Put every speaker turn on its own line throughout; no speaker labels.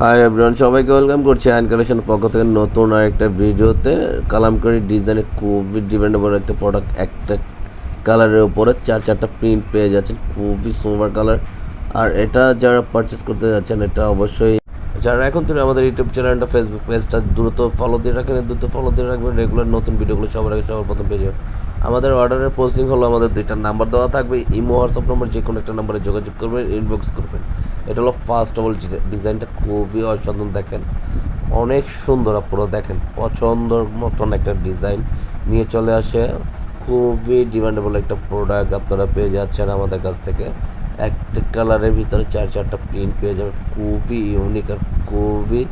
Hi everyone, সবাইকে welcome করছি ion কালেকশনের পক্ষ থেকে নতুন আর একটা ভিডিওতে। কালামকারী ডিজাইনে খুবই ডিমান্ডেবল একটা প্রোডাক্ট, একটা কালারের উপরে চারটা প্রিন্ট পেয়ে যাচ্ছেন, খুবই সুপার কালার। আর এটা যারা পারচেস করতে যাচ্ছেন, এটা অবশ্যই যারা এখন থেকে আমাদের ইউটিউব চ্যানেলটা, ফেসবুক পেজটা দ্রুত ফলো দিয়ে রাখেন, দ্রুত ফলো দিয়ে রাখবেন। রেগুলার নতুন ভিডিওগুলো সবার আগে সবার প্রথম পেয়ে যাবেন। আমাদের অর্ডারের পোস্টিং হলো, আমাদের দুইটা নাম্বার দেওয়া থাকবে, ইমো হোয়াটসঅ্যাপ নাম্বার, যে কোনো একটা নাম্বারে যোগাযোগ করবেন, ইনবক্স করবেন। এটা হলো ফার্স্ট অফ অল ডিজাইনটা খুবই অসাধারণ, দেখেন অনেক সুন্দর, আপনারা দেখেন পছন্দর মতন একটা ডিজাইন নিয়ে চলে আসে। খুবই ডিমান্ডেবল একটা প্রোডাক্ট আপনারা পেয়ে যাচ্ছেন আমাদের কাছ থেকে। একটা কালারের ভিতরে চারটা প্রিন্ট পেয়ে যাবেন, খুবই ইউনিক আর খুবই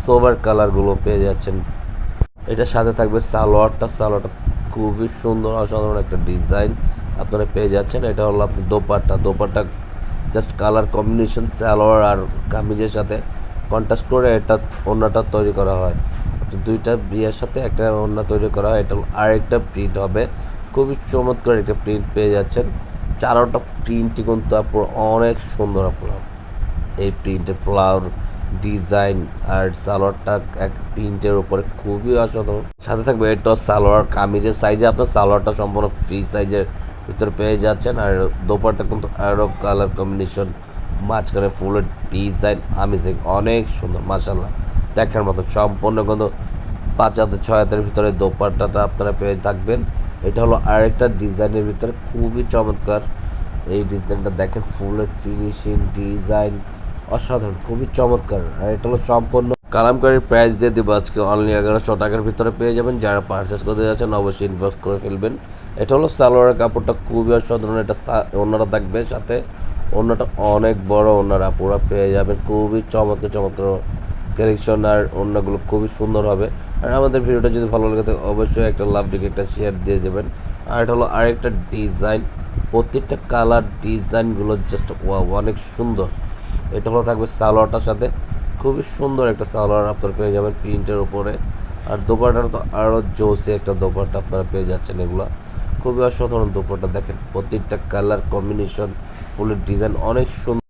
সোবার কালারগুলো পেয়ে যাচ্ছেন। এটার সাথে থাকবে সালোয়ারটা খুবই সুন্দর অসাধারণ একটা ডিজাইন আপনারা পেয়ে যাচ্ছেন। এটা হলো আপনি dupatta just colour combination salwar আর কামিজের সাথে কন্ট্রাস্ট করে এটা ওড়নাটা তৈরি করা হয়। দুইটা বিয়ের সাথে একটা ওড়না তৈরি করা হয়। এটা আরেকটা প্রিন্ট হবে, খুবই চমৎকার একটা প্রিন্ট পেয়ে যাচ্ছেন। চারোটা প্রিন্টই কিন্তু আপনার অনেক সুন্দর। আপনার এই প্রিন্টের ফ্লাওয়ার ডিজাইন আর সালোয়ারটা এক প্রিন্টের উপরে খুবই অসাধারণ। সাথে থাকবে এটা সালোয়ার কামিজের সাইজে, আপনার সালোয়ারটা সম্পূর্ণ ফ্রি সাইজের ভিতরে পেয়ে যাচ্ছেন। আর দোপাট্টা কিন্তু আরও কালার কম্বিনেশন, মাঝখানে ফুলের ডিজাইন আমেজিং, অনেক সুন্দর মাশাআল্লাহ, দেখার মতো। সম্পূর্ণ কিন্তু 5 হাতে 6 হাতের ভিতরে দোপাট্টাটা আপনারা পেয়ে থাকবেন। এটা হলো আরেকটা ডিজাইনের ভিতরে খুবই চমৎকার। এই ডিজাইনটা দেখেন, ফুলের ফিনিশিং ডিজাইন অসাধারণ, খুবই চমৎকার। আর এটা হলো সম্পূর্ণ কালামকারীর প্রাইস দিয়ে দেবো আজকে অনলি 1100 টাকার ভিতরে পেয়ে যাবেন। যারা পারচেস করতে যাচ্ছেন অবশ্যই ইনভেস্ট করে ফেলবেন। এটা হলো সালোয়ারের কাপড়টা খুবই অসাধারণ। এটা ওড়নাটা থাকবে সাথে, ওড়নাটা অনেক বড় ওড়নার আপুরা পেয়ে যাবেন, খুবই চমৎকার কালেকশন। আর ওড়নাগুলো খুবই সুন্দর হবে। আর আমাদের ভিডিওটা যদি ভালো লাগে থাকে অবশ্যই একটা লাভ দিকে একটা শেয়ার দিয়ে দেবেন। আর এটা হলো আরেকটা ডিজাইন, প্রত্যেকটা কালার ডিজাইনগুলো জাস্ট অনেক সুন্দর। এটা হলো থাকবে সালোয়ারটার সাথে, খুবই সুন্দর একটা সালোয়ার আপনারা পেয়ে যাবেন প্রিন্টের উপরে। আর দোপাট্টাটা তো আরও জোসে একটা দোপাট্টা আপনারা পেয়ে যাচ্ছেন। এগুলো খুবই অসাধারণ দোপাট্টা, দেখেন প্রত্যেকটা কালার কম্বিনেশন, ফুলের ডিজাইন অনেক সুন্দর।